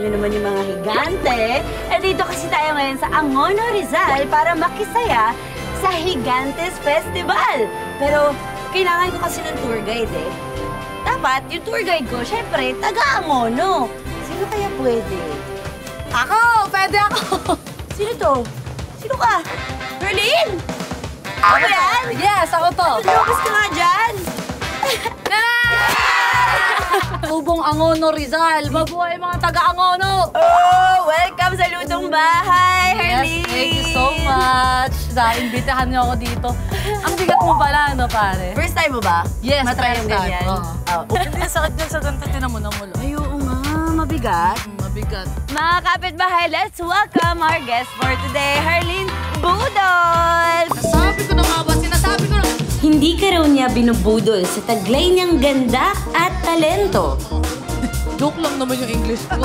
nyo naman yung mga higante. Eh dito kasi tayo ngayon sa Angono, Rizal para makisaya sa Higantes Festival. Pero kailangan ko kasi ng tour guide eh. Dapat yung tour guide ko, syempre, taga-Angono. Sino kaya pwede? Ako! Pwede ako! Sino to? Sino ka? Berlin? Ako ba yan? Yes, ako to. Lumabas ka nga dyan. Subong Angono, Rizal. Mabuhay mga taga-Angono. Oh, welcome sa Lutong Bahay, Herlin. Yes, thank you so much. Imbitahan niyo ako dito. Ang bigat mo pala, no, pare? First time mo ba? Yes, matry yung ganyan. Hindi sakit yan sa ganito, tinan mo na mulo. Ay, oo nga, mabigat. Mabigat. Mga kapitbahay, let's welcome our guest for today, Herlin Budol. Nasabi ko na nga ba? Sinasabi ko na. Hindi ka raw niya binubudol sa taglay niyang ganda at talento. Joke lang naman yung English ko.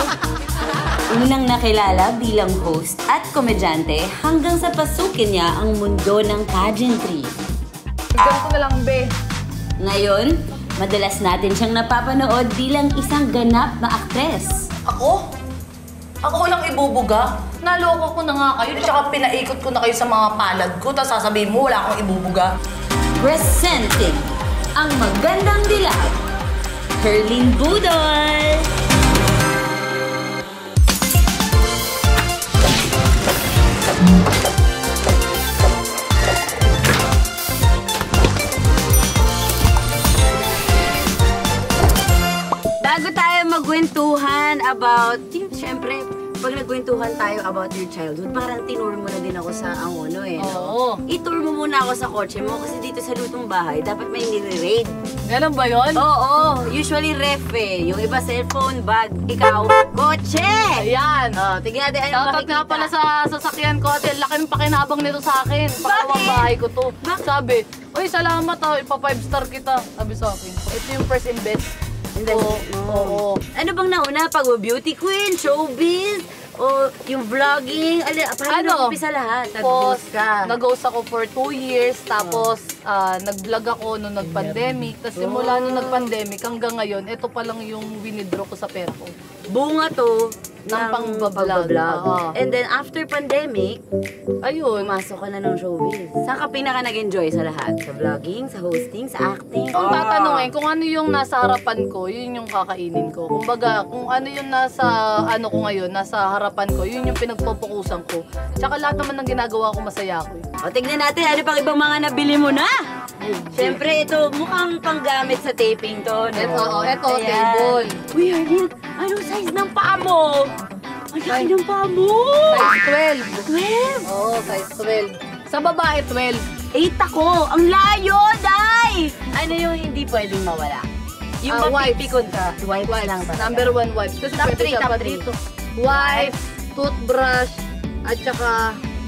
Unang nakilala bilang host at komedyante hanggang sa pasukin niya ang mundo ng pageantry. Ganito na lang, be. Ngayon, madalas natin siyang napapanood bilang isang ganap na aktres. Ako? Ako lang ibubuga? Naloko ko na nga kayo, tsaka pinaikot ko na kayo sa mga palad ko, tapos sasabihin mo wala akong ibubuga. Presenting ang magandang dilag, Herlin Budol! Bago tayo magkwentuhan about, syempre, pag nagkwentuhan tayo about your childhood, parang tinur mo na din ako sa Angono eh. Oo. I-tour mo muna ako sa kotse mo kasi dito sa Lutong Bahay, dapat may nire-raid. Ganun ba yun? Oo, usually ref eh. Yung iba cellphone, bag, ikaw, kotse! Ayan. Tignan natin anong Shoutout makikita. nga pala sa sasakyan ko at laking pakinabang nito sa akin. Pangalawang bahay ko to. Sabi, uy, salamat ipa 5-star kita. Sabi sa akin. Ito yung first invest. Oo. Ano bang nauna? Pag-beauty queen, showbiz, o yung vlogging? Paano sa lahat? Nag-host ka? Nag-host ako for 2 years. Tapos, nag-vlog ako nung nag-pandemic. Tapos simula nung nag-pandemic hanggang ngayon, ito pa lang yung winidraw ko sa pera ko. Bunga to ng pang-vlog. And then after pandemic, ayun, pumasok ka na ng showbiz. Saan ka pinaka nag-enjoy sa lahat? Sa vlogging, sa hosting, sa acting? Kung tatanungin kung ano yung nasa harapan ko, yun yung kakainin ko. Kumbaga, kung ano yung nasa ano ko ngayon, nasa harapan ko, yun yung pinagpopokusan ko. Tsaka lahat naman ng ginagawa ko, masaya ako. O, tignan natin, ano pang ibang mga nabili mo na? Siyempre, ito, mukhang panggamit sa taping to, no? Ito, table. Uy, Herlin, anong size ng paa mo? Ang laki ng paa mo! Size 12! 12. Oo, size 12. Sa babae, 12. 8 ako! Ang layo, Day! Ano yung hindi pwedeng mawala? Yung mapipikon ka. Wipes lang ba? Number 1 wipes. Kasi Top pwede 3, siya top pa 3. dito. Wipes, toothbrush, at saka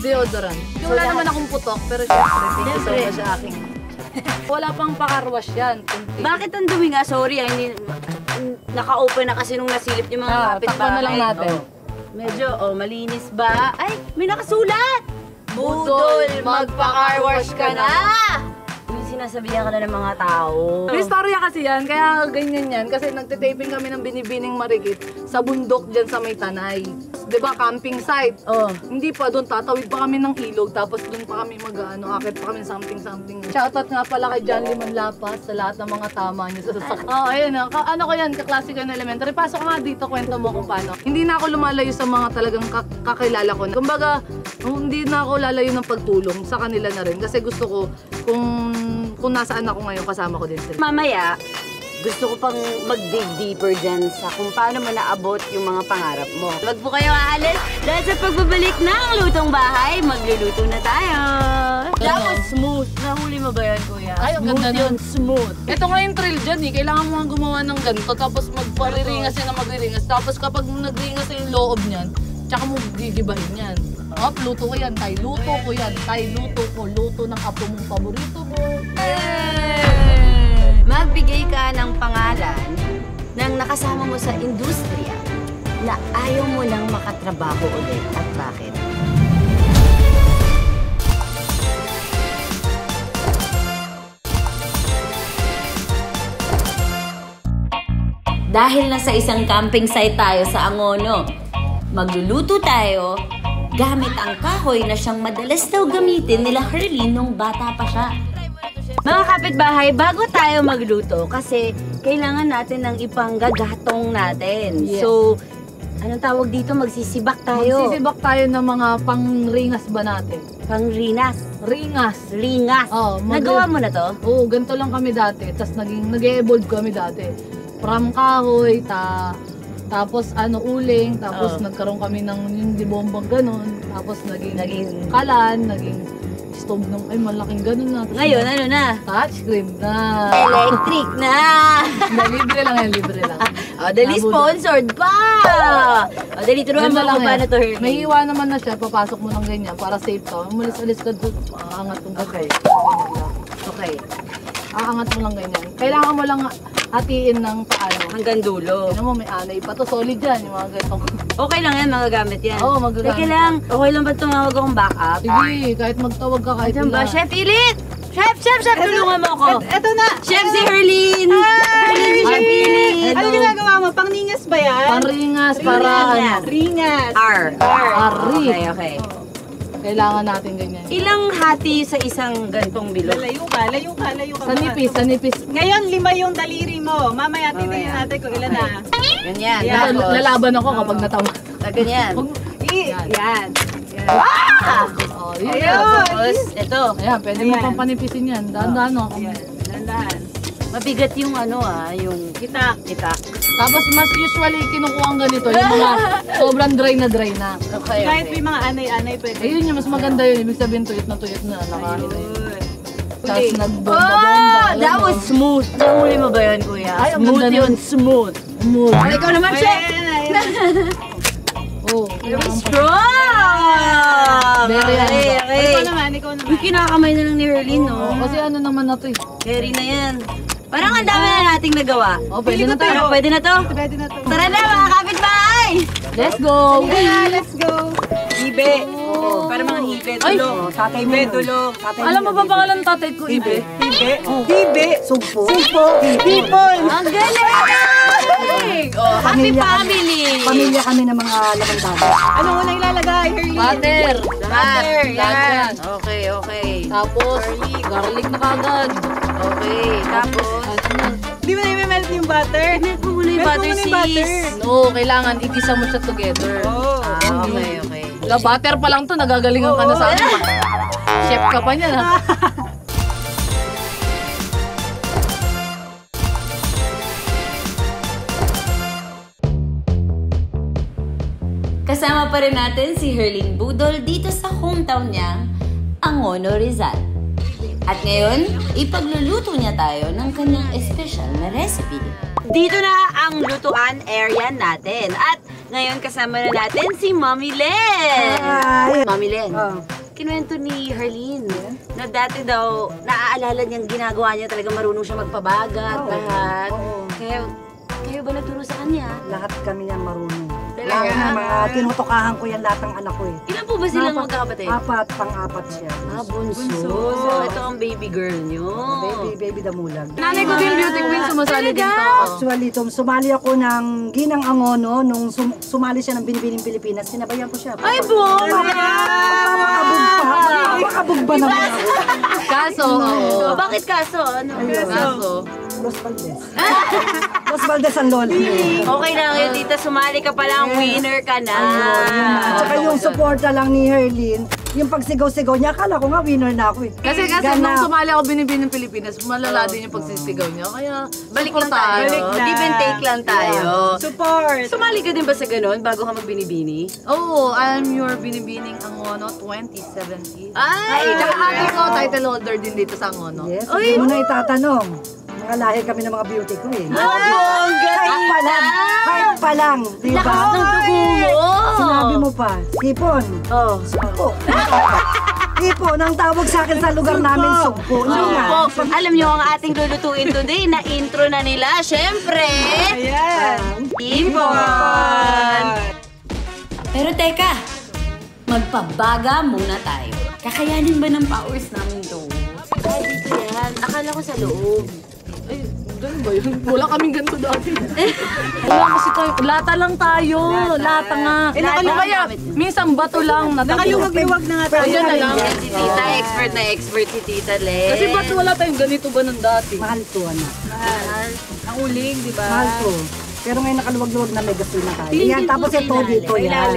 deodorant. Yung wala naman akong putok, pero syempre, thank you so much sa akin. Wala pang pakarwash yan. Bakit ang dumi nga? Sorry, hindi, naka-open na kasi nung nasilip yung mga kapitbahay. Takpan na lang natin. Medyo, malinis ba? Ay, may nakasulat! Budol, magpa-carwash ka na! Sinasabihan ka na ng mga tao. May storya kasi yan, kaya ganyan yan. Kasi nagtitaping kami ng Binibining Marikit sa bundok dyan sa may Tanay. Diba, camping site? Hindi pa, doon tatawid pa kami ng ilog, tapos doon pa kami akit pa kami something. Shoutout nga pala kay John Liman Lapas sa lahat ng mga tama niya sa sasakyan. Ayun ano ko yan, kaklase ko na elementary. Pasok nga dito, kwento mo kung paano. Hindi na ako lumalayo sa mga talagang kakilala ko. Kumbaga, hindi na ako lalayo ng pagtulong sa kanila na rin. Kasi gusto ko, kung nasaan ako ngayon, kasama ko din sila. Mamaya, gusto ko pang mag-dig deeper dyan sa kung paano mo naabot yung mga pangarap mo. Wag po kayo aalis dahil sa pagbabalik ng Lutong Bahay, magluluto na tayo. Dapat smooth. Nahuli mo ba yan, kuya? Ay, ang ganda nun. Smooth. Ito nga yung thrill dyan eh. Kailangan mo nga gumawa ng ganito, tapos magpariringas yan na magriringas. Tapos kapag nagringas na yung loob niyan, tsaka mo gigibahin yan. Luto ko yan, tay. Luto ko yan, tay. Luto ko. Luto ng apo mong paborito mo. Magbigay ka ng pangalan ng nakasama mo sa industriya na ayaw mo nang makatrabaho ulit at bakit? Dahil nasa isang camping site tayo sa Angono, Magluluto tayo gamit ang kahoy na siyang madalas daw gamitin nila Herlene nung bata pa siya. Mga kapitbahay, bago tayo magluto, kasi kailangan natin ng ipanggagatong natin. Yes. So, anong tawag dito? Magsisibak tayo. Magsisibak tayo ng mga pangringas ba natin? Pangrinas. Ringas. Ringas. Oh, Nagawa mo na to? Oo, ganito lang kami dati. Tapos nag-e-evolve kami dati. From kahoy, tapos uling, tapos nagkaroon kami ng yung dibombang ganun. Tapos naging kalan, naging stove nung, ay malaking ganun na. Ngayon, ano na? Touchscreen na. Electric na! Libre lang yan, libre lang. Dali sponsored pa! Dali, turuan mo ako paano to, Herlene. May iwa naman na siya, papasok mo ng ganyan para safe ka. Umalis-alis ka doon, aangat mo. Okay. Aangat mo lang ganyan. Kailangan mo lang hatiin ng paano. Hanggang dulo. Tignan mo, may anay pa to. Solid yan, yung mga ganitong. Okay lang yan, magagamit yan. Oo, magagamit. Teka lang, okay lang ba tumawag akong backup? Sige, kahit magtawag ka kahit Diyan ba? wala. Chef Ilit! Chef! Tulungan mo ako! Eto na! Chef si Herlene! Herlene si Chef Ilit! Ano ginagawa mo? Pangningas ba yan? Pangringas para Ringas. R. Ari. Okay. Kailangan natin ganyan. Ilang hati sa isang gantong bilog? Layo ka. Sa nipis. Ngayon, 5 yung daliri mo. Mamaya titingnan natin kung ilan na. Ganyan. Yan. Tapos, Lalaban ako kapag natawa. ganyan. Yan. Oh, yun. Tapos, ito. Ayan, pwede mo Ayan. pang panipisin yan. Dahan-dahan, no? Yan. Dandahan. Mabigat yung yung Kita. Tapos mas usually kinukuha ang ganito, yung mga sobrang dry na. Okay, Kahit may mga anay-anay pwede. Ayun yung mas maganda yun. Ibig sabihin tuyot na nakain na yun. Ayun. Tapos nagbomba-bomba. That was smooth. Nahuli mo ba yun, kuya? Ay, ang Smooth ganda yun, nun. smooth. Ay, ikaw naman, chef! Oh, Very strong! Very Okay. Ikaw naman. Yung kinakamay na lang ni Herlene, no? kasi ano naman na to eh. Carry na yan. Parang ang dami na nating nagawa. Oh, pwede na tayo. Pwede na to? Pwede na to. Tara na, mga kapitbahay! Let's go! Yeah, let's go. Ibe. Para mga ibe, tulong. Tatay mo. Tulong. Alam mo ba pangalan ng tatay ko, Ibe? Bibe. Sugpo. People. Ang galing! Oh, happy family! Pamilya kami ng mga lamandana. Anong unang ilalagay, Herlene? Butter! Butter, Lahat yan. Okay. Tapos, garlic na kagad. Okay, tapos... Di ba na i-melt yung butter? Melt mo muna yung Melt mo butter, muna yung butter. sis. No, kailangan igisa mo siya together. Oh. Okay. Wala, butter pa lang to, nagagalingan ka na sa akin. Chef ka pa niyan, ha? Kasama pa rin natin si Herlene Budol dito sa hometown niya, Angono, Rizal. At ngayon, ipagluluto niya tayo ng kanyang espesyal na recipe. Dito na ang lutuan area natin. At ngayon kasama na natin si Mommy Len. Hi. Mommy Len, Oh. kinuwento ni Herlene na dati daw, naaalala niyang ginagawa niya talaga marunong siya magpabagat, Oo. lahat. Oo. Kayo ba nagturo sa kanya? Lahat kami yan marunong. Talaga? Mga tinutukahan ko yan lahat ng anak ko eh. Ilan po ba silang magkakapatid? Pang-apat siya. Bunso. So, ito ang baby girl niyo. Baby damulag. Nanay ko din beauty queen, sumasali din to. Actually, sumali ako ng Ginang Angono nung sumali siya ng Binibining Pilipinas. Sinabayan ko siya. Ay, bongga! Makabog ba naman ako? Kaso, So, bakit kaso? Ano? kaso, Los Valdez. Los Valdez ang lola niya. Okay na ngayon, tita, sumali ka pa lang, winner ka na. At saka yung suporta lang ni Herlene, yung pagsigaw-sigaw niya, akala ko nga winner na ako eh. Kasi nung sumali ako binibin ng Pilipinas, malala din yung pagsisigaw niya. Kaya, Balik lang tayo. Balik na. Give and take lang tayo. Support. Sumali ka din ba sa ganun bago ka magbinibini? Oh, I'm your binibining Angono 2017. Ay! Tsaka ate ko, title holder din dito sa Angono. Yes, hindi mo na itatanong. Mga lahi kami ng mga beauty ko eh. Bongga, Kahit pa lang, di ba? Lakas ng dugo mo. Sinabi mo pa, Hipon. Oh. Sugpo. Hipon, ang tawag sa akin sa lugar namin, sugpo. Yun nga. Opo. Alam nyo ang ating lulutuin today, na intro na nila, syempre! Ayan. Ipon! Pero teka, magpabaga muna tayo. Kakayanin ba ng powers namin to? Ay, dito yan. Akala ko sa loob. Ay, ganun ba yun? Wala kaming ganito dati. Wala kasi tayo. Lata lang tayo. Lata nga. O kaya, minsan bato lang. Nakaluwag-luwag na nga tayo. Ayan na lang. Si Tita, expert si Tita Le. Kasi ba't wala tayong ganito ba nung dati? Mahal to, anak. Ang uling, di ba? Mahal to. Pero ngayon nakaluwag-luwag na may gasolina tayo. Yan, tapos ito dito yan.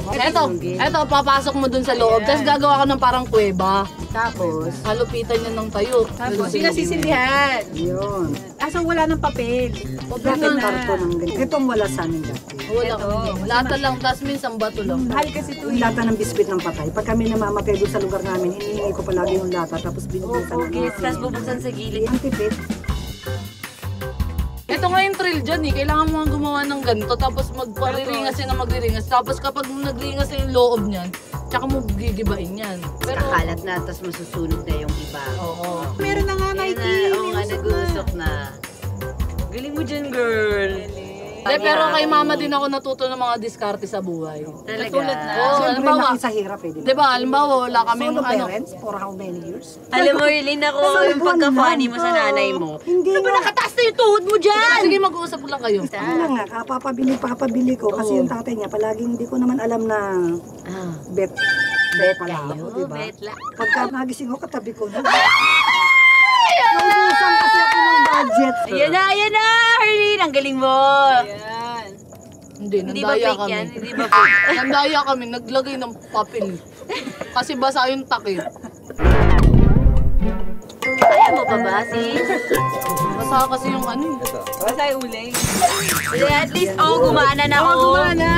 Eto, papasok mo dun sa loob. Tapos gagawa ko ng parang kuweba. Tapos, Halupitan niya ng tayo. tapos sinasisilihan. Yun. So wala ng papel. Bakit karton ng ganito? Itong wala sa amin dati. Wala kami. Lata lang, tapos minsan bato lang. Mahal kasi ito. Yung lata ng biskwit ng patay. Pag kami namamatay doon sa lugar namin, hinihingi ko palagi yung lata tapos binibenta namin. Tapos bubuksan sa gilid. Ang tipid. Ito nga yung thrill dyan eh. Kailangan mo nga gumawa ng ganito. Tapos magpariringas yan na magriringas. Tapos kapag nagringas na yung loob niyan, tsaka mo gigibain yan. Pero, Kakalat na, tapos masusunog na yung iba. oo. Meron na nga, Mikey. Oo nga, nag-uusok na. Galing mo dyan, girl. Hindi, pero kay mama din ako natuto ng mga diskarte sa buhay. Talaga. Katulad na. Oo, Siyempre, halimbawa, laki sa hirap eh. di ba, halimbawa wala kaming Solo ano. parents for how many years? Alam mo, Erlyn, ako yung pagka-funny mo sa nanay mo. Hindi nga. Nakataas na yung tuhod mo dyan! Sige, mag-uusap lang kayo. Ano nga, papabili ko kasi yung tatay niya palaging hindi ko naman alam na bet. Bet pala ako, di ba? Bet lang. Pagka nagising ko, katabi ko na. Naubusan kasi ako ng budget. Ayan na, Erlyn! Ang galing mo! Ayan. Hindi, Hindi ba nandaya fake kami. yan? Hindi ba fake? Nandaya kami, naglagay ng papel. Kasi basa yung takip. Kaya mo pa ba, sis? Basa kasi yung ano eh. Basta yung uling. At least, gumana na ako. Gumana.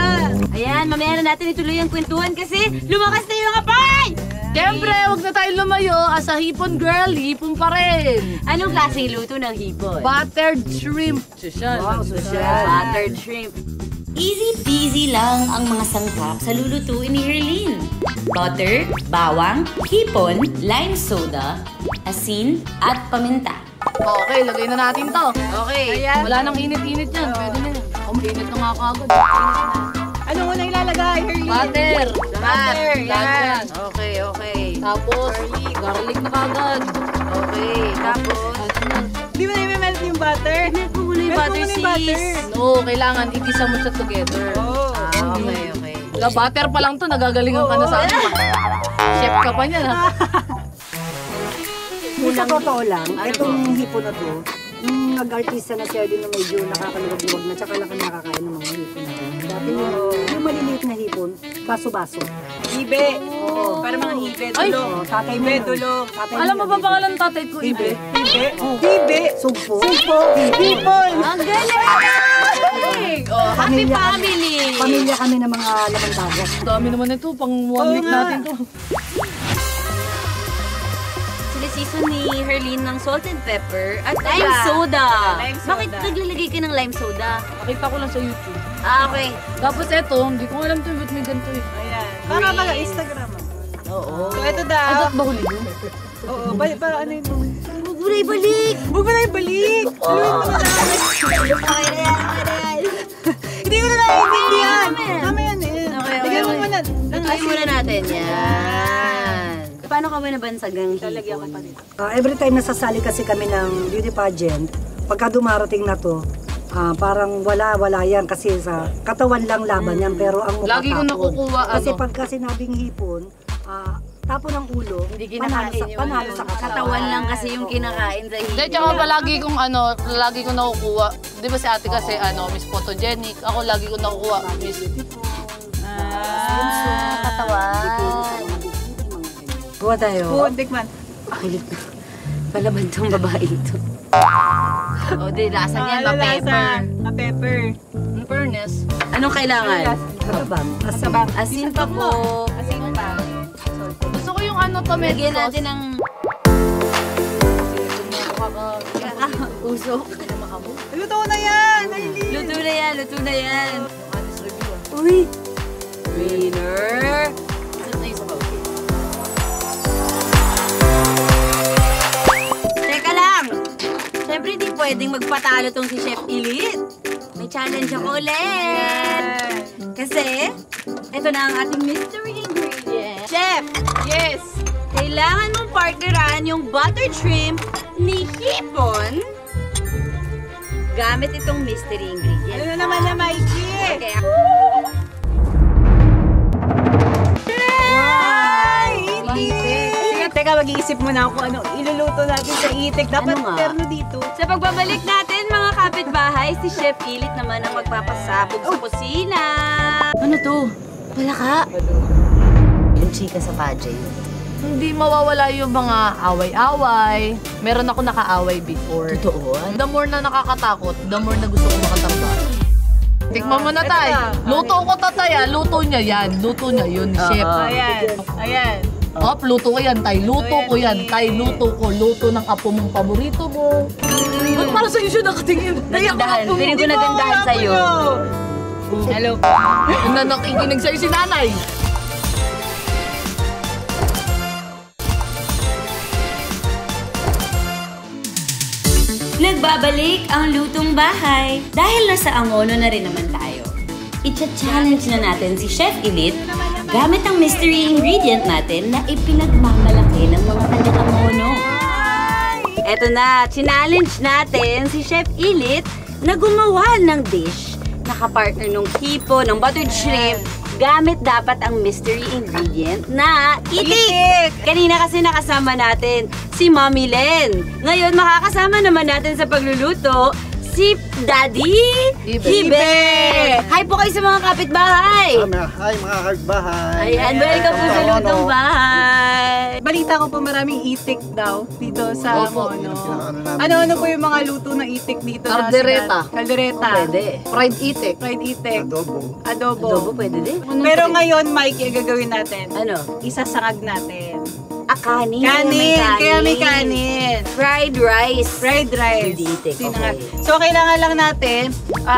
Ayan, mamaya na natin ituloy ang kwentuhan kasi lumakas na yung mga pay! Siyempre, huwag na tayo lumayo. As a hipon girl, hipon pa rin. Anong klaseng luto ng hipon? Buttered shrimp. Wow, social. Buttered shrimp. Easy peasy lang ang mga sangkap sa lulutuin ni Herlyn. Butter, bawang, hipon, lime soda, asin, at paminta. Okay, lagay na natin to. Okay. Ayan. Wala nang init-init yan. Pwede na yan. Mainit na nga kagad. Ano mo na ilalagay, Herlyn? Butter. Butter, Lahat yan. Okay, okay. Tapos, garlic na kagad. Okay, tapos... Di ba na i-melt yung butter? Melt mo muna yung Melt mo butter, muna yung butter. sis. No, kailangan igisa mo siya together. Oh. Okay, okay. La butter pa lang to, nagagalingan ka na sa ano. Chef ka pa niyan ha. Kung sa totoo lang, itong hipon na to, yung nag-artista na siya din na medyo nakakaluwag-luwag na, tsaka lang kami nakakain ng mga hipon na yun. Dati yung maliliit na hipon, baso-baso. Hibe. Para mga hibe. Ay! Tulo. Tatay mo. Hibe, tulo. Tatay Alam mo mo ba pangalan ng tatay ko? Ibe. Hibe. Hibe. Sugpo. Hipon. Ang galing! Oh, happy family! Pamilya kami ng mga laman dagat. Dami naman ito, pang 1 week nga. natin to. Sineseason ni Herlyn ng salt and pepper at lime soda. Lime soda. Bakit naglalagay ka ng lime soda? Nakita ko lang sa YouTube. Okay. Tapos eto, hindi ko alam to, ba't may ganito eh. Ayan. Para mga Instagram. Oo. So ito daw. Ba't ba huli yun? Oo. Para ano yun? Huwag mo na ibalik! Huwag mo na ibalik. Haluin mo na lang. Okay na yan, okay na yan. Hindi ko na naiintindihan. Mamaya. Mamaya na yan. Okay, okay, Tignan mo okay. muna. Lutuin muna natin yan. Paano ka ba nabansagang Lalagyan ko hipon? pa dito. Every time nasasali kasi kami ng beauty pageant, pagka dumarating na to, parang wala yan kasi sa katawan lang laban yan pero ang mukha Lagi ko tapon. nakukuha, Kasi ano? pagka sinabing hipon, tapon ng ulo, Hindi panalo kinakain sa, yung panalo sa katawan lang kasi yung kinakain sa hipon. Hindi, tsaka palagi kong ano, lagi ko nakukuha. Di ba si ate kasi Miss Photogenic. Ako lagi ko nakukuha, Miss... Katawan. Gawa tayo. Food, tikman. Kulit na. Palaban tong babae ito. O, di, lasa niyan, pa-pepper. Pa-pepper. In fairness, Anong kailangan? Katabang. Asin pa po. Asin pa. gusto ko yung ano, tomato Lagyan sauce. natin ng usok. Luto na yan. Aileen. Luto na yan, luto na yan. Honest review ah. Uy! Winner! Isot na yung sabaw. Teka lang! Siyempre, hindi pwedeng magpatalo tong si Chef Elite. May challenge ako ulit! Kasi, ito na ang ating mystery ingredient. Chef! Yes. Kailangan mong partneran yung buttered shrimp ni hipon gamit itong mystery ingredient. Ano na naman na, Mikey? Okay. Sige, teka, mag-iisip muna ako ano iluluto natin sa itik. Dapat Ano nga? terno dito. Sa pagbabalik natin, mga kapitbahay, si Chef Ilit naman ang magpapasabog sa kusina. Ano to? Wala ka? Yung chika sa pageant. Hindi mawawala yung mga away-away. Meron ako nakaaway before. Totoo? The more na nakakatakot, the more na gusto ko makatamba. Tikman mo na, Tay. Luto ko, Tatay. Luto niya yan. Luto niya yun, Chef. Ayan. Ayan. Op, luto ko yan, Tay. Luto ko yan, Tay. Luto ko. Luto ng apo mong paborito mo. Ba't para sa'yo siya nakatingin? Nagandahan. Piling ko nagandahan sa'yo. Hello. Na nakikinig sa'yo si nanay. Nagbabalik ang lutong bahay. Dahil nasa Angono na rin naman tayo. Icha-challenge na natin si Chef Ilit gamit ang mystery ingredient natin na ipinagmamalaki ng mga taga-Angono. Eto na, challenge natin si Chef Ilit na gumawa ng dish na kapartner ng hipo, ng buttered shrimp, gamit dapat ang mystery ingredient na itik! Kanina kasi nakasama natin si Mommy Len. Ngayon, makakasama naman natin sa pagluluto si Daddy Hibe! Hi po kayo sa mga kapitbahay! Hi mga kapitbahay! Ayan, welcome po sa lutong bahay! Balita ko po maraming itik daw dito sa Opo. Mono. Ano Ano-ano po yung mga luto ng itik dito? na Kaldereta. sikat? Kaldereta. Pwede. Fried itik. Fried itik. Adobo. Adobo. Adobo, pwede din. Pero ngayon, Mikey, ang gagawin natin. Ano? Isasangag natin. Kanin. Kanin. Kaya may kanin. Fried rice. Fried rice. With itik, Sinangag. okay. So, kailangan lang natin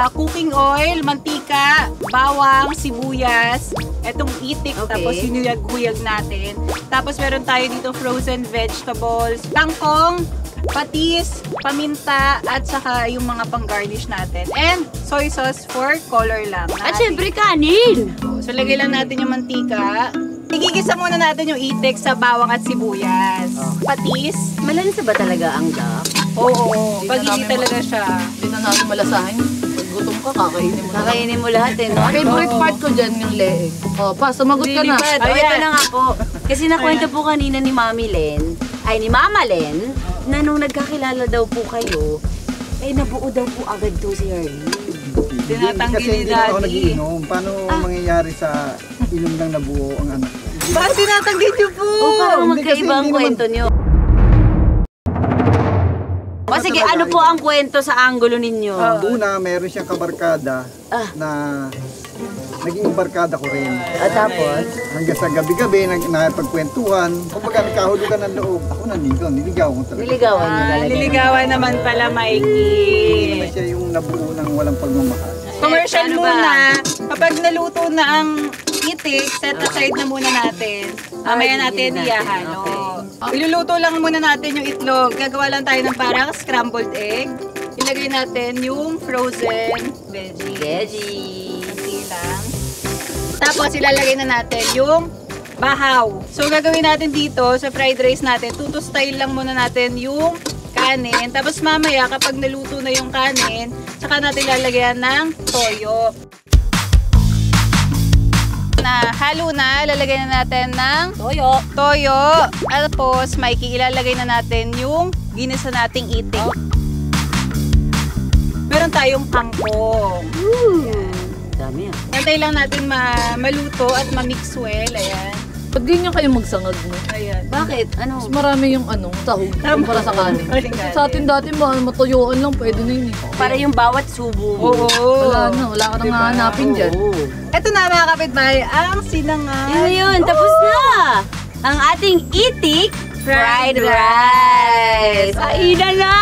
cooking oil, mantika, bawang, sibuyas, etong itik, Okay. tapos sinuyag-huyag natin. Tapos meron tayo dito frozen vegetables, kangkong, patis, paminta, at saka yung mga pang-garnish natin. And soy sauce for color lang. At syempre kanin. So, lagay lang natin yung mantika. Igigisa muna natin yung itik sa bawang at sibuyas. Patis. Malansa ba talaga ang duck? Oo, Hindi na pagiging namin talaga siya. Hindi na natin malasahin. Pag gutom ka, kakainin mo na. Kakainin mo lahat eh, no? Favorite part ko dyan yung leeg. O, pa, sumagot ka na. Lilipad. O, ito na nga po. Kasi nakwento po kanina ni Mami Len, ay ni Mama Len, na nung nagkakilala daw po kayo, eh nabuo daw po agad to si Harley. Tinatanggi Kasi ni hindi na ako Daddy. nagiinom. Paano mangyayari sa inom lang nabuo ang anak ko? Bakit tinatanggi niyo po? O, parang hindi kasi magkaiba ang hindi kwento nyo. O sige, ano po ang kwento sa anggulo ninyo? Una, meron siyang kabarkada na naging barkada ko rin. At tapos? Hanggang sa gabi-gabi, nakipagkwentuhan. Kumbaga, nagkahulugan ng loob. Ako niligaw ko talaga. Niligawan nyo talaga. Niligawan naman pala, Hindi Mikey. naman siya yung nabuo ng walang pagmamahal. Commercial Ano ba? muna. Kapag naluto na ang itik, set aside na muna natin. Mamaya natin ihahalo. Iluluto lang muna natin yung itlog. Gagawa lang tayo ng parang scrambled egg. Ilagay natin yung frozen veggie. Veggie. Konti lang. Tapos ilalagay na natin yung bahaw. So gagawin natin dito sa fried rice natin, tutustayin lang muna natin yung kanin. Tapos mamaya kapag naluto na yung kanin, saka natin lalagyan ng toyo. Na halo na, lalagyan na natin ng toyo. Tapos, Mikey, ilalagay na natin yung ginisa nating itik. Meron tayong kangkong. Dami ah. Nantay lang natin maluto at ma-mix well. Ayan. Pag ganyan kayo magsangag mo, Ayan. Bakit? Ano? mas marami yung sahog para sa kanin. Sa atin dati, matuyuan lang, pwede na yun eh. Para yung bawat subo mo. Oo. Wala ka nang hahanapin dyan. Oo. Ito na mga kapitbahay, ang sinangag. Yun yun, tapos na! Ang ating itik fried rice! Kainan na!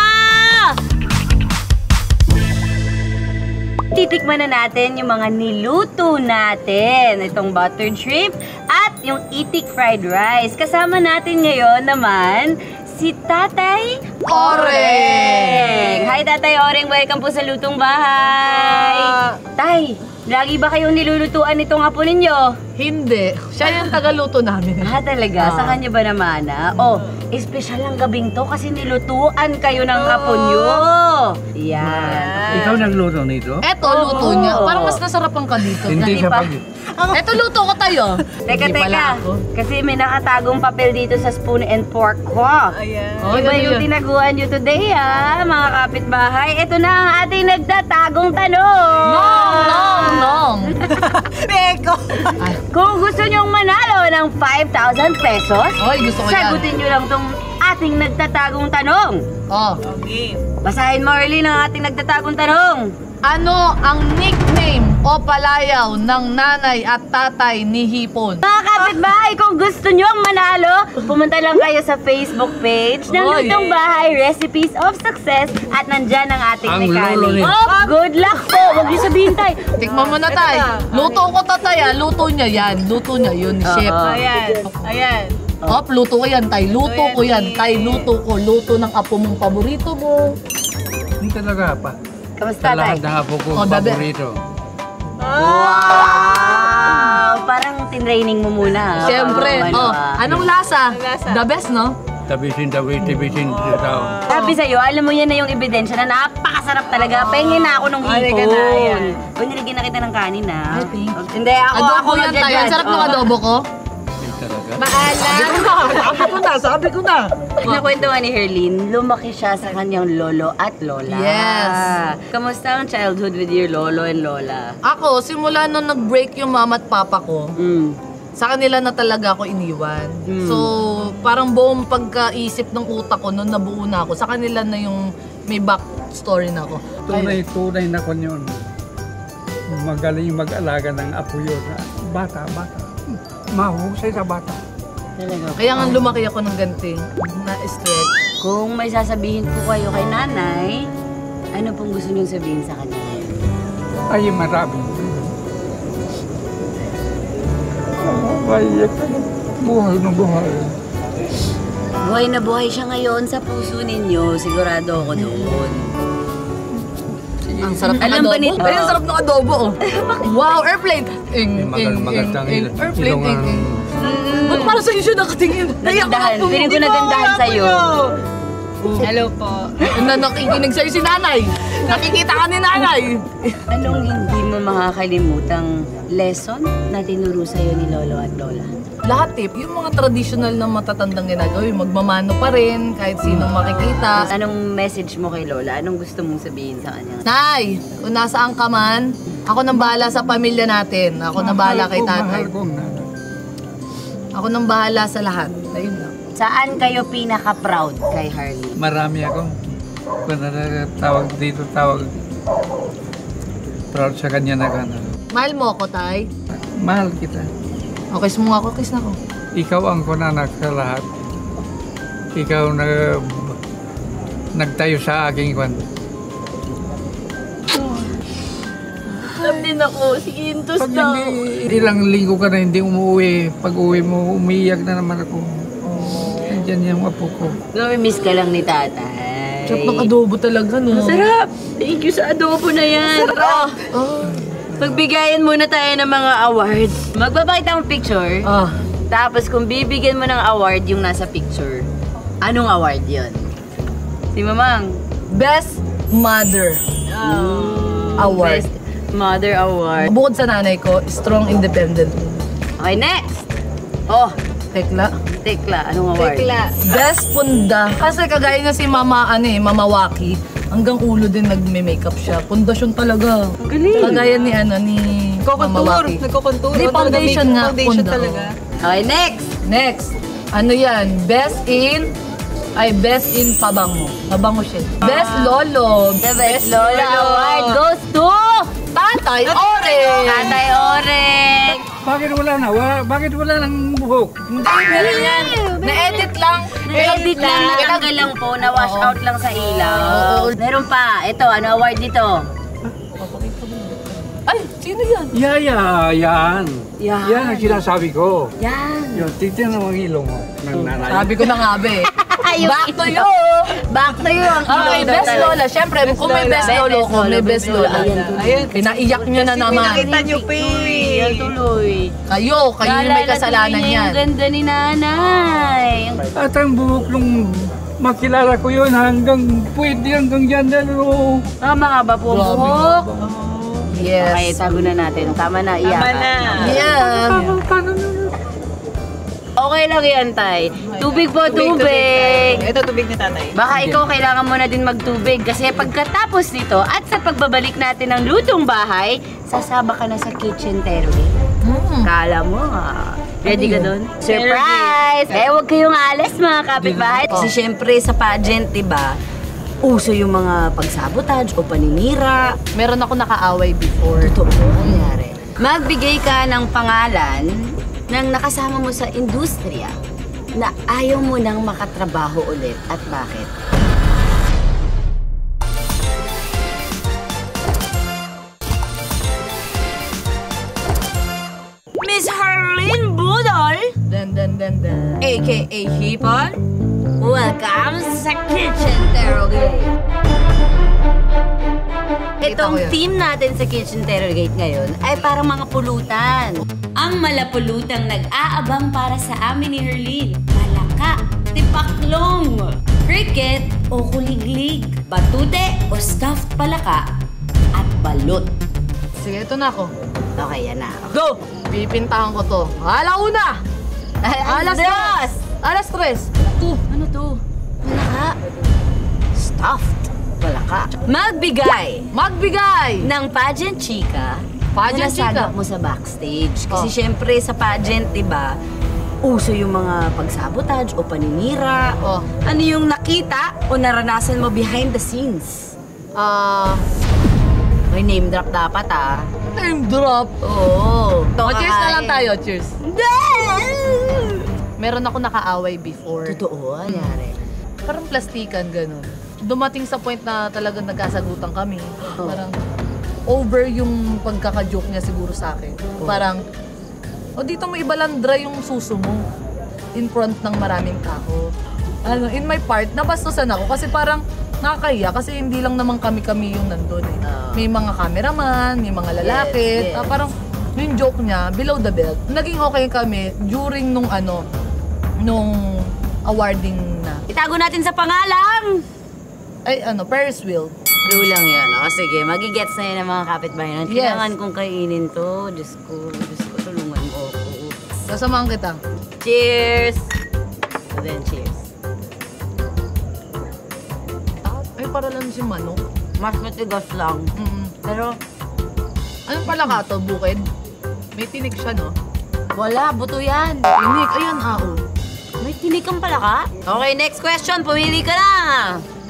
Titikman na natin yung mga niluto natin. Itong buttered shrimp at yung itik fried rice. Kasama natin ngayon naman si Tatay Oreng! Hi Tatay Oreng! Welcome po sa Lutong Bahay! Tay, Lagi ba kayong nilulutuan nitong apo ninyo? Hindi. Siya yung tagaluto namin. Talaga? Sa kanya ba naman, espesyal ang gabing to kasi nilutuan kayo ng apo nyo. Yan. Ikaw nagluto nito? Eto, luto niya. Parang mas nasarapan ka dito. Hindi siya pag... Eto, luto ko tayo. Teka. Kasi may nakatagong papel dito sa spoon and fork ko. Ayan. Iba yung tinaguan nyo today, mga kapitbahay. Ito na ang ating nagtatagong tanong. Nong! Beko! Kung gusto nyong manalo ng 5,000 pesos, Oy, gusto ko yan. sagutin nyo lang tong ating nagtatagong tanong. Okay. Basahin mo, Erlyn, ang ating nagtatagong tanong. Ano ang nickname o palayaw ng nanay at tatay ni Hipon? Mga kapitbahay, kung gusto nyo ang manalo, pumunta lang kayo sa Facebook page ng Oy. Lutong Bahay Recipes of Success at nandyan ang ating Ang lolo mechanic. ni- Good luck po! Huwag nyo sabihin tayo. Tikman mo na, tay. Luto ko, tatay, Luto niya yan. Luto niya yun, chef. Ayan. Luto ko yan, tay. Luto ko yan, tay. Luto ko. Luto ng apo mong paborito mo. Hindi talaga pa. Kamusta, Sa tay? lahat ng apo ko, Dabe. paborito. Wow! Parang tinraining mo muna. Siyempre. Anong lasa? lasa? The best, no? Tabisin sa tao. Sabi sa'yo, alam mo yan na yung ebidensya na napakasarap talaga. Pahingin na ako nung Halika na, hipon. ayan. Uy, nilagyan na kita ng kanin, ha? Ay, thank you. Hindi, ako Adobo yan, tay. Ang magja-judge. sarap ng adobo ko. Hindi talaga. Sabi ko na. Nakwento nga ni Herlyn, lumaki siya sa kanyang lolo at lola. Yes. Kamusta ang childhood with your lolo and lola? Ako, simula nung nag-break yung mama at papa ko, sa kanila na talaga ako iniwan. So, parang buong pagkaisip ng utak ko nung nabuo na ako, sa kanila na yung may back story na ako. Tunay na ko yun. Magaling mag-alaga ng apo yun. Bata. Mahusay sa bata. Talaga. Kaya nga lumaki ako ng ganti, na-stress. Kung may sasabihin po kayo kay nanay, ano pong gusto niyong sabihin sa kanya? Ay, marami. Mayak. Buhay na buhay. Buhay na buhay siya ngayon sa puso ninyo, sigurado ako doon. Ang sarap ng Alam ba adobo. nito? Ay, ang sarap ng adobo. Wow, airplane. Magandang Airplane. Ba't parang sa'yo siya nakatingin? Nagandahan. Piling ko nagandahan sa'yo. Hello po. Nakikinig sa'yo si nanay. Nakikita ka ni nanay. Anong hindi mo makakalimutang lesson na tinuro sa'yo ni lolo at lola? Lahat yung mga traditional na matatandang ginagawa, yung magmamano pa rin, kahit sinong makikita. Anong message mo kay lola? Anong gusto mong sabihin sa kanya? Nay, kung nasaan ka man, ako nang bahala sa pamilya natin. Ako nang bahala kay tatay. Ako nang bahala sa lahat. Ayun lang. Saan kayo pinaka-proud kay Harley? Marami ako. Kung tawag dito, tawag. Proud sa kanya na gano'n. Mahal mo ako, tay? Mahal kita. Okay, mo ako, kiss na ako. Ikaw ang kunanak sa lahat. Ikaw na nagtayo sa aking kwan. Alam din ako, sige, intos Pag ilang linggo ka na hindi umuwi, pag uwi mo, umiiyak na naman ako. Nandiyan yung apo ko. Nami-miss ka lang ni tatay. Sarap ng adobo talaga, no? Sarap! Thank you sa adobo na yan. Sarap! Pagbigayan muna tayo ng mga awards. Magpapakita akong picture. Tapos kung bibigyan mo ng award yung nasa picture, anong award yun? Si Mamang. Best Mother Award. Best Mother Award. Bukod sa nanay ko, strong, independent. Okay, next! Oh, Tekla. Tekla. Anong award? Best punda. Kasi kagaya niya si Mama, Mama Waki, hanggang ulo din nagme-makeup siya. Pundasyon talaga. Galing. Kagaya ni Mama Waki. Nagkokontur. Hindi, foundation nga. Foundation punda. talaga. Okay, next! Next. Ano yan? Best in pabango. Pabango siya. Best Lolo. The Best Lola Award goes to Tatay Oren. Tatay Oreng. Bakit wala nang buhok? Meron yan. Na-edit lang. Na-edit lang, natanggal lang po, na-wash out lang sa ilaw. Meron pa. Ito, ano award dito? Ay, sino yan? Yan. Yan. Yan ang sinasabi ko. Yan. Yung tignan mo ang ilong mo ng nanay. Sabi ko na nga, be. Yung Back to ito. you. Back to you ang Okay, ilaw best talaga. lola. Siyempre, kung may best lolo ko, may best lola. Ayan, Pinaiyak nyo na naman. Nakita nyo, Yan tuloy. Kayo yung may kasalanan yan. Ang ganda ni nanay. At ang buhok nung makilala ko yun hanggang dyan na no. Mahaba po ang buhok. Yes. Okay, tago na natin. Tama na, iyak. Tama na. Yeah. Okay lang yan, Tay. Tubig po, tubig. Ito, tubig ni tatay. Baka ikaw kailangan mo na din magtubig kasi pagkatapos nito at sa pagbabalik natin ng lutong bahay, sasaba ka na sa kitchen terrace. Kala mo, ready ka doon? Surprise! Eh, huwag kayong alas mga kapitbahay. Kasi syempre sa pageant, diba, uso yung mga pagsabotage o paninira. Meron ako nakaaway before. Totoo, nangyari. Magbigay ka ng pangalan ng nakasama mo sa industriya na ayaw mo nang makatrabaho ulit at bakit? Miss Harleen Budol, Den. aka Hipon, welcome sa Kitchen Terrogate. Itong ko yan. team natin sa Kitchen Terrogate ngayon ay parang mga pulutan. Ang malapulutang nag-aabang para sa amin ni Herlene. Palaka, tipaklong, cricket o kuliglig, batute o stuffed palaka, at balot. Sige, ito na ako. Okay, yan na. Go! Pipintahan ko to. Alauna! Alas 2! Alas 3! Ano to? Palaka. Stuffed palaka. Magbigay ng pageant chika Pageant na nasagap chika? mo sa backstage. Kasi syempre sa pageant, diba, uso yung mga pagsabotage o paninira. Oh. Ano yung nakita o naranasan mo behind the scenes? May name drop dapat Name drop! Oo. Cheers na lang tayo, cheers. Meron ako nakaaway before. Totoo, nangyari. Parang plastikan, ganun. Dumating sa point na talagang nagkasagutan kami. Parang over yung pagkaka-joke niya siguro sa akin. Parang, dito mo ibalandra yung suso mo in front ng maraming tao. In my part, nabastusan ako kasi parang nakakahiya kasi hindi lang naman kami yung nandun eh. May mga cameraman, may mga lalaki. Yes. Parang yung joke niya, below the belt. Naging okay kami during nung awarding na. Itago natin sa pangalang! Ay, Ferris wheel. Clue lang yan. O sige, magigets na yan ng mga kapitbahay. Yes. Kailangan kong kainin to. Diyos ko, tulungan mo ako. Sasamahan kita. Cheers! And then cheers. Ay, para lang si manok. Mas matigas lang. Pero, Anong pala ka to, bukid? May tinik siya, no? wala. Buto yan. Tinik, ayan, May tinik kang pala ka? Okay, next question. Pumili ka na.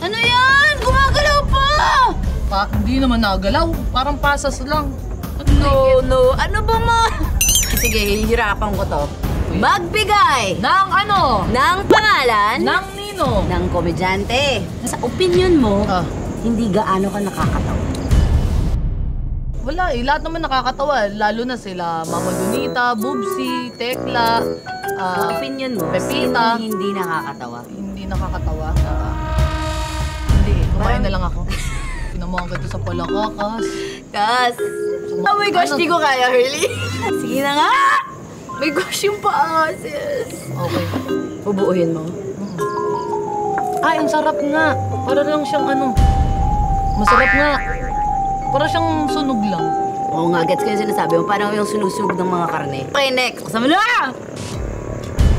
Ano yan? Gumagalaw pa! Hindi naman nagalaw. Parang pasas lang. No. Ano ba mo? Sige, hihirapan ko to. Magbigay Nang ng pangalan Nang nino. ng komedyante. Sa opinion mo, hindi gaano ka nakakatawa. Wala eh, lahat naman nakakatawa. Lalo na sila Mama Donita, Bubsy, Tekla, Sa opinion mo, Pepita. sino hindi nakakatawa? Hindi nakakatawa. Hindi, kumain na lang ako. Pinamuhan ko ito sa palakakas. Kas! Oh my gosh, di ko kaya, Hurley. Sige na nga! My gosh, yung paa, sis. Okay. Bubuuhin mo. Ay, ang sarap nga. Para lang siyang masarap nga. Para siyang sunog lang. Oo nga, gets ko yung sinasabi mo. Parang yung sunusug ng mga karne. Okay, next. Kasama na!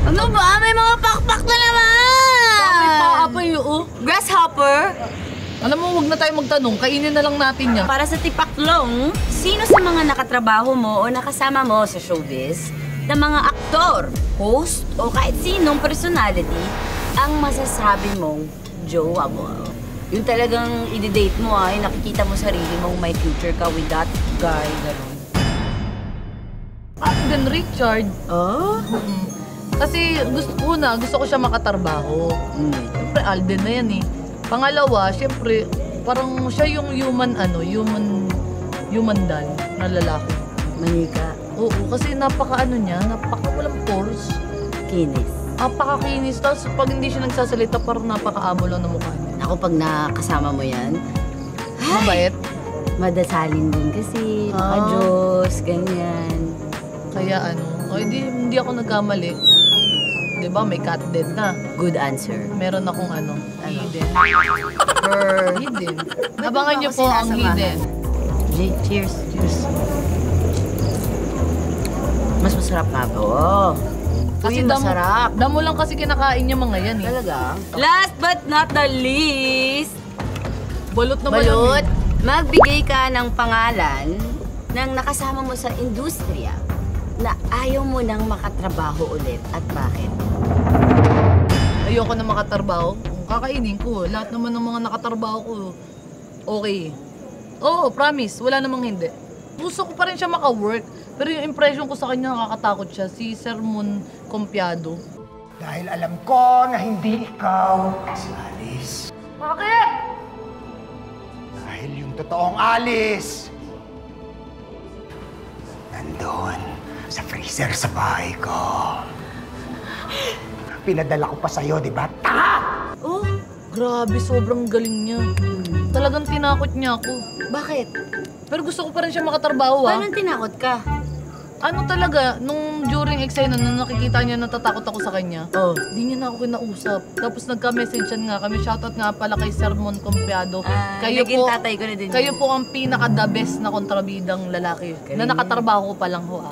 Ano ba? May mga pakpak na naman! May paapa yung Grasshopper? Alam mo, huwag na tayo magtanong. Kainin na lang natin yan. Para sa tipaklong, sino sa mga nakatrabaho mo o nakasama mo sa showbiz na mga aktor, host, o kahit sinong personality ang masasabi mong jowa mo? Yung talagang i-date mo ay nakikita mo sarili mong may future ka with that guy, gano'n. Alden Richard. Oh? Kasi gusto ko siya makatarbaho. Siyempre, Alden na yan eh. Pangalawa, siyempre, parang siya yung human doll na lalaki. Manika. Oo, kasi napaka walang pores. Kinis. Napakakinis. Tapos pag hindi siya nagsasalita, parang napakaamo lang na mukha niya. Ako, pag nakasama mo yan, Mabait. madasalin din kasi, maka-Diyos, ganyan. Kaya hindi ako nagkamali. Diba, may cat dead na. Good answer. Meron akong hidden. Hidden. Abangan niyo po ang hidden. Cheers. Mas masarap nga to. Kasi masarap. Damo lang kasi kinakain yung mga yan eh. Talaga? Last but not the least, Balot na Balot, magbigay ka ng pangalan ng nakasama mo sa industriya na ayaw mo nang makatrabaho ulit at bakit? Ayoko na makatrabaho. Kakainin ko. Lahat naman ng mga nakatrabaho ko, okay. Oo, promise. Wala namang hindi. Gusto ko pa rin siya maka-work. Pero yung impression ko sa kanya, nakakatakot siya. Si Sermon Compiado. Dahil alam ko na hindi ikaw si Alice. Bakit? Dahil yung totoong Alice, nandun sa freezer sa bahay ko. Pinadala ko pa sa'yo, di ba? Tanga! Oh, grabe. Sobrang galing niya. Talagang tinakot niya ako. Bakit? Pero gusto ko pa rin siya makatrabaho, Paano tinakot ka? Ano talaga, nung during eksena, nung nakikita niya natatakot ako sa kanya, di niya na ako kinausap. Tapos nagka-messagean nga kami, shoutout nga pala kay Sermon Compiado. Naging tatay ko na din. Kayo po ang pinaka-the best na kontrabidang lalaki na nakatrabaho ko pa lang ho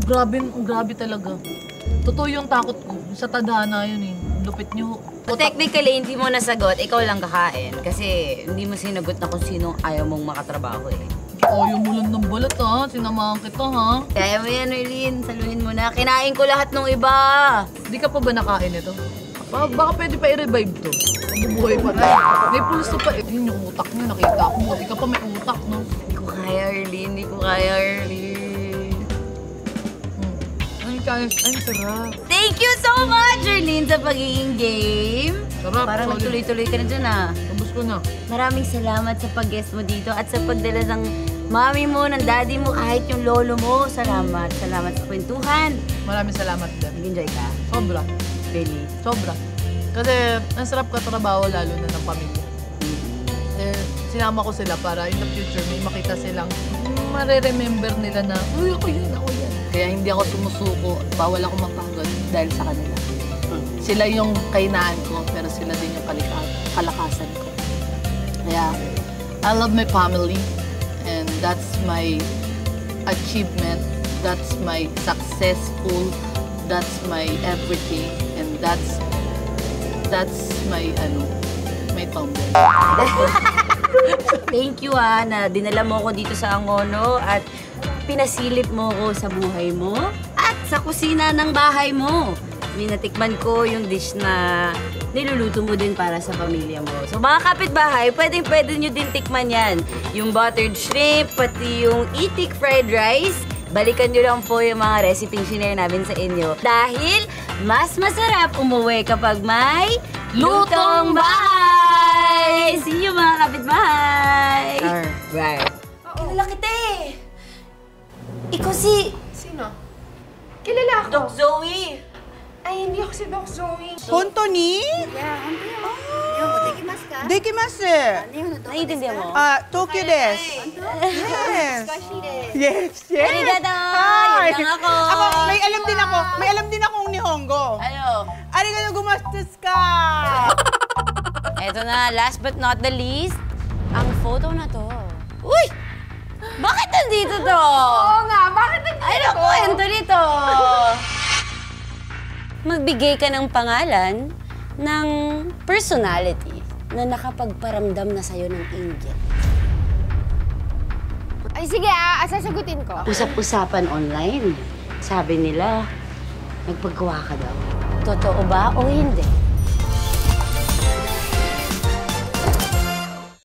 Grabe talaga. Totoo yung takot ko. Sa tadhana yun eh. Lupit niyo. Technically, hindi mo nasagot, ikaw lang kakain. Kasi hindi mo sinagot na kung sino ayaw mong makatrabaho eh. Ayaw mo lang ng balat ha. Sinamahan kita ha. Kaya mo yan, Erlyn. Saluhin mo na. Kinain ko lahat ng iba. Di ka pa ba nakain ito? Baka pwede pa i-revive to. Bubuhay pa tayo. May pulso pa. Yun yung utak niya. Nakita ko. Di ka pa may utak, no? Hindi ko kaya, Erlyn. Ay, sarap. Thank you so much, Erlyn, sa pagiging game. Sarap. Parang nagtuloy-tuloy ka na dyan ah. Tapos ko na. Maraming salamat sa pag-guest mo dito at sa pagdala ng mami mo, ng daddy mo, kahit yung lolo mo. Salamat. Salamat sa kwentuhan. Maraming salamat din. Nag-enjoy ka? Sobra. Really? Sobra. Kasi ang sarap katrabaho lalo na ng pamilya. Sinama ko sila para in the future may makita silang mare-remember nila na, uy, ako yan. Kaya hindi ako sumusuko, bawal ako mapagod dahil sa kanila. Sila yung kainaan ko, pero sila din yung kalakasan ko. Kaya, I love my family, and that's my achievement, that's my successful, that's my everything, and that's my tomboy. Thank you na dinala mo ko dito sa Angono at pinasilip mo ko sa buhay mo at sa kusina ng bahay mo. Natikman ko yung dish na niluluto mo din para sa pamilya mo. So mga kapitbahay, pwede nyo din tikman yan. Yung buttered shrimp, pati yung itik fried rice. Balikan nyo lang po yung mga recipe share namin sa inyo. Dahil mas masarap umuwi kapag may lutong bahay! See you mga kapitbahay! Right. Kilala kita eh! Ikaw si... Sino? Kilala ako. Doc Zoe! Ay, hindi ako si Doc Zoe. Honto ni? Dekimasu. Naiintindihan mo? Tokyo desu. Yes. Arigato! Hi. Yun lang ako! May alam din akong Nihongo. Ano? Arigato gumastos ka! Eto na, last but not the least, ang photo na to. Uy! Bakit nandito to? Oo nga, bakit nandito? Ano kwento nito? Magbigay ka ng pangalan ng personality na nakapagparamdam na sa'yo ng inggit. Ay, sige sasagutin ko. Usap-usapan online. Sabi nila, nagpagawa ka daw. Totoo ba o hindi?